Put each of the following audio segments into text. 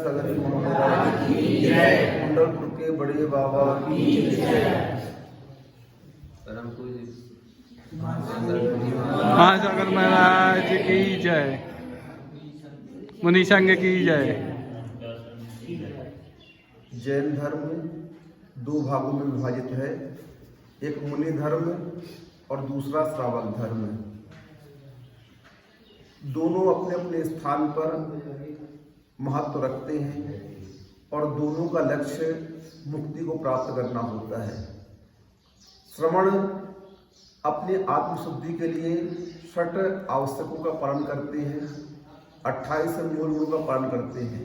सगरी महाराज की जय, कुंडलपुर के बड़े बाबा की जय। महासागर महाराज की जय, मुनि संघ की जय। जैन धर्म दो भागों में विभाजित है, एक मुनि धर्म और दूसरा श्रावक धर्म। दोनों अपने अपने स्थान पर महत्व रखते हैं और दोनों का लक्ष्य मुक्ति को प्राप्त करना होता है। श्रवण अपने आत्मशुद्धि के लिए 6 आवश्यकों का पालन करते हैं, 28 मूल गुणों का पालन करते हैं।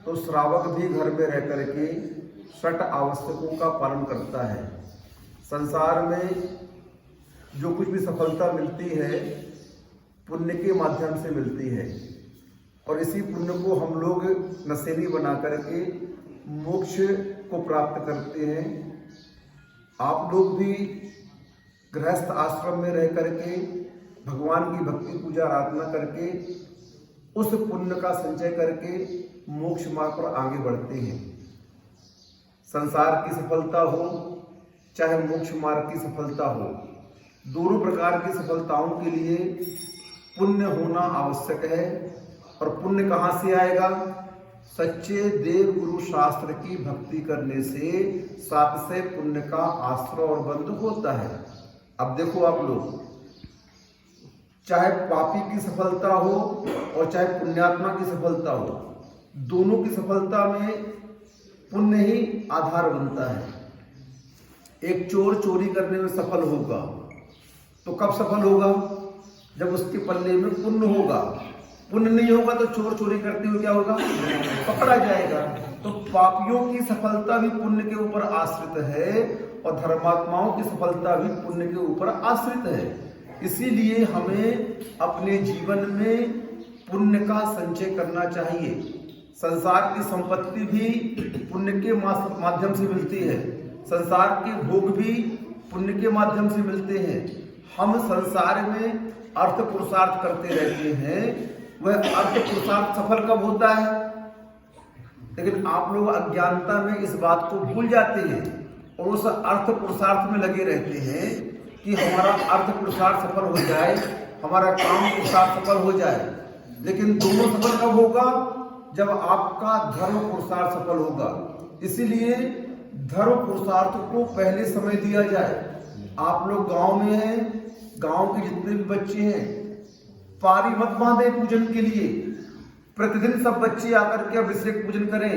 तो श्रावक भी घर में रह करके 6 आवश्यकों का पालन करता है। संसार में जो कुछ भी सफलता मिलती है पुण्य के माध्यम से मिलती है और इसी पुण्य को हम लोग नशेली बना करके मोक्ष को प्राप्त करते हैं। आप लोग भी गृहस्थ आश्रम में रह करके भगवान की भक्ति पूजा आराधना करके उस पुण्य का संचय करके मोक्ष मार्ग पर आगे बढ़ते हैं। संसार की सफलता हो चाहे मोक्ष मार्ग की सफलता हो, दोनों प्रकार की सफलताओं के लिए पुण्य होना आवश्यक है। और पुण्य कहाँ से आएगा? सच्चे देव गुरु शास्त्र की भक्ति करने से सात से पुण्य का आश्रय और बंध होता है। अब देखो आप लोग, चाहे पापी की सफलता हो और चाहे पुण्यात्मा की सफलता हो, दोनों की सफलता में पुण्य ही आधार बनता है। एक चोर चोरी करने में सफल होगा तो कब सफल होगा? जब उसके पल्ले में पुण्य होगा। पुण्य नहीं होगा तो चोर चोरी करते हुए क्या होगा? पकड़ा जाएगा। तो पापियों की सफलता भी पुण्य के ऊपर आश्रित है और धर्मात्माओं की सफलता भी पुण्य के ऊपर आश्रित है। इसीलिए हमें अपने जीवन में पुण्य का संचय करना चाहिए। संसार की संपत्ति भी पुण्य के माध्यम से मिलती है, संसार के भोग भी पुण्य के माध्यम से मिलते हैं। हम संसार में अर्थ पुरुषार्थ करते रहते हैं, वह अर्थ पुरुषार्थ सफल कब होता है? लेकिन आप लोग अज्ञानता में इस बात को भूल जाते हैं और उस अर्थ पुरुषार्थ में लगे रहते हैं कि हमारा अर्थ पुरुषार्थ सफल हो जाए, हमारा काम पुरुषार्थ सफल हो जाए। लेकिन दोनों सफल कब होगा? जब आपका धर्म पुरुषार्थ सफल होगा। इसीलिए धर्म पुरुषार्थ को पहले समय दिया जाए। आप लोग गांव में हैं, गांव के जितने भी बच्चे हैं, पारी मत बांधे पूजन के लिए। प्रतिदिन सब बच्चे आकर के अभिषेक पूजन करें।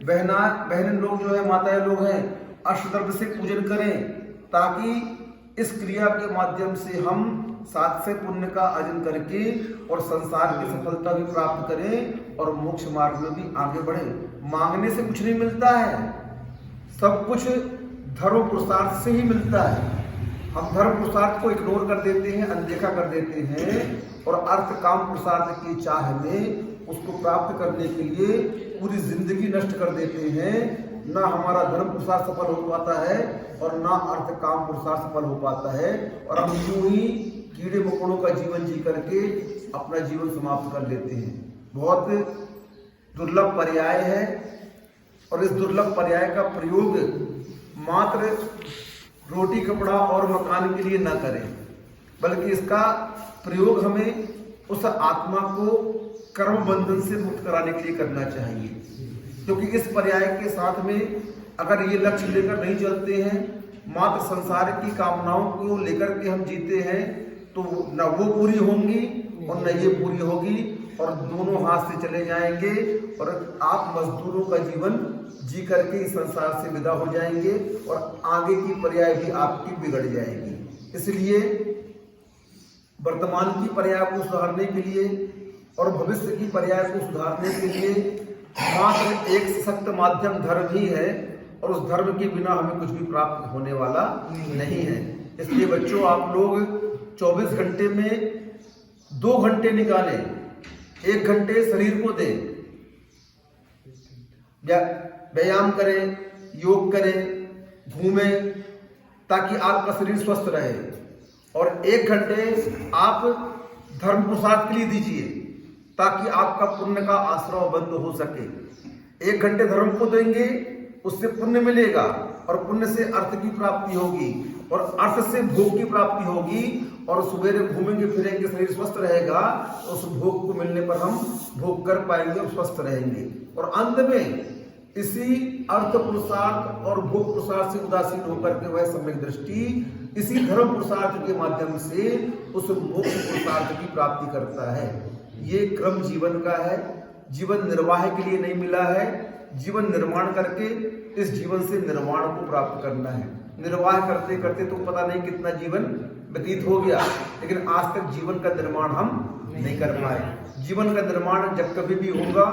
बहन लोग जो है, माताएं लोग हैं, अष्टदर्भ पूजन करें, ताकि इस क्रिया के माध्यम से हम 7 से पुण्य का अर्जन करके और संसार की सफलता भी प्राप्त करें और मोक्ष मार्ग में भी आगे बढ़े। मांगने से कुछ नहीं मिलता है, सब कुछ धर्म पुरुषार्थ से ही मिलता है। हम धर्म पुरुषार्थ को इग्नोर कर देते हैं, अनदेखा कर देते हैं और अर्थ काम पुरुषार्थ की चाह में उसको प्राप्त करने के लिए पूरी जिंदगी नष्ट कर देते हैं। ना हमारा धर्म पुरुषार्थ सफल हो पाता है और ना अर्थ काम पुरुषार्थ सफल हो पाता है और हम यूं ही कीड़े मकोड़ों का जीवन जी करके अपना जीवन समाप्त कर लेते हैं। बहुत दुर्लभ पर्याय है और इस दुर्लभ पर्याय का प्रयोग मात्र रोटी कपड़ा और मकान के लिए ना करें, बल्कि इसका प्रयोग हमें उस आत्मा को कर्म बंधन से मुक्त कराने के लिए करना चाहिए। क्योंकि इस पर्याय के साथ में अगर ये लक्ष्य लेकर नहीं चलते हैं, मात्र संसार की कामनाओं को लेकर के हम जीते हैं, तो न वो पूरी होंगी और न ये पूरी होगी और दोनों हाथ से चले जाएंगे और आप मजदूरों का जीवन जी करके इस संसार से विदा हो जाएंगे और आगे की पर्याय भी आपकी बिगड़ जाएगी। इसलिए वर्तमान की पर्याय को सुधारने के लिए और भविष्य की पर्याय को सुधारने के लिए मात्र एक सशक्त माध्यम धर्म ही है और उस धर्म के बिना हमें कुछ भी प्राप्त होने वाला नहीं है। इसलिए बच्चों, आप लोग 24 घंटे में 2 घंटे निकालें, 1 घंटे शरीर को दें, व्यायाम करें, योग करें, घूमें, ताकि आपका शरीर स्वस्थ रहे और 1 घंटे आप धर्म पुरुषार्थ के लिए दीजिए ताकि आपका पुण्य का आश्रय बंद हो सके। 1 घंटे धर्म को देंगे, उससे पुण्य मिलेगा और पुण्य से अर्थ की प्राप्ति होगी और अर्थ से भोग की प्राप्ति होगी और सवेरे घूमेंगे फिरेंगे, शरीर स्वस्थ रहेगा, उस भोग को मिलने पर हम भोग कर पाएंगे और स्वस्थ रहेंगे। और अंत में इसी अर्थ पुरुषार्थ और भोग पुरुषार्थ से उदासीन होकर के वह सम्यक दृष्टि इसी धर्म पुरुषार्थ के माध्यम से उस मोक्ष पुरुषार्थ की प्राप्ति करता है। ये क्रम जीवन का है, जीवन निर्वाह के लिए नहीं मिला है, जीवन निर्माण करके इस जीवन से निर्वाण को प्राप्त करना है। निर्वाह करते करते तो पता नहीं कितना जीवन व्यतीत हो गया, लेकिन आज तक जीवन का निर्माण हम नहीं कर पाए। जीवन का निर्माण जब कभी भी होगा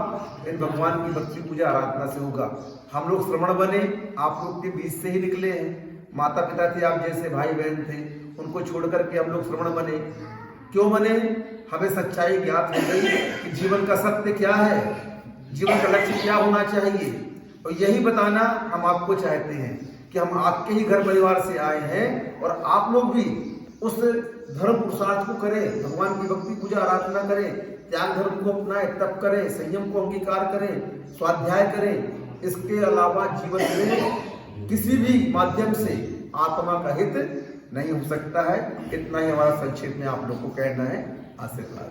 इन भगवान की भक्ति पूजा आराधना से होगा। हम लोग श्रवण बने, आप लोग के बीच से ही निकले हैं, माता पिता थे, आप जैसे भाई बहन थे, उनको छोड़ करके हम लोग श्रवण बने। क्यों बने? हमें सच्चाई ज्ञात हो गई कि जीवन का सत्य क्या है, जीवन का लक्ष्य क्या होना चाहिए, और यही बताना हम आपको चाहते हैं कि हम आपके ही घर परिवार से आए हैं और आप लोग भी उस धर्म पुरुषार्थ को करें, भगवान की भक्ति पूजा आराधना करें, त्याग धर्म को अपनाएं, तप करें, संयम को अंगीकार करें, स्वाध्याय करें। इसके अलावा जीवन में किसी भी माध्यम से आत्मा का हित नहीं हो सकता है। इतना ही हमारा संक्षेप में आप लोग को कहना है। आशीर्वाद।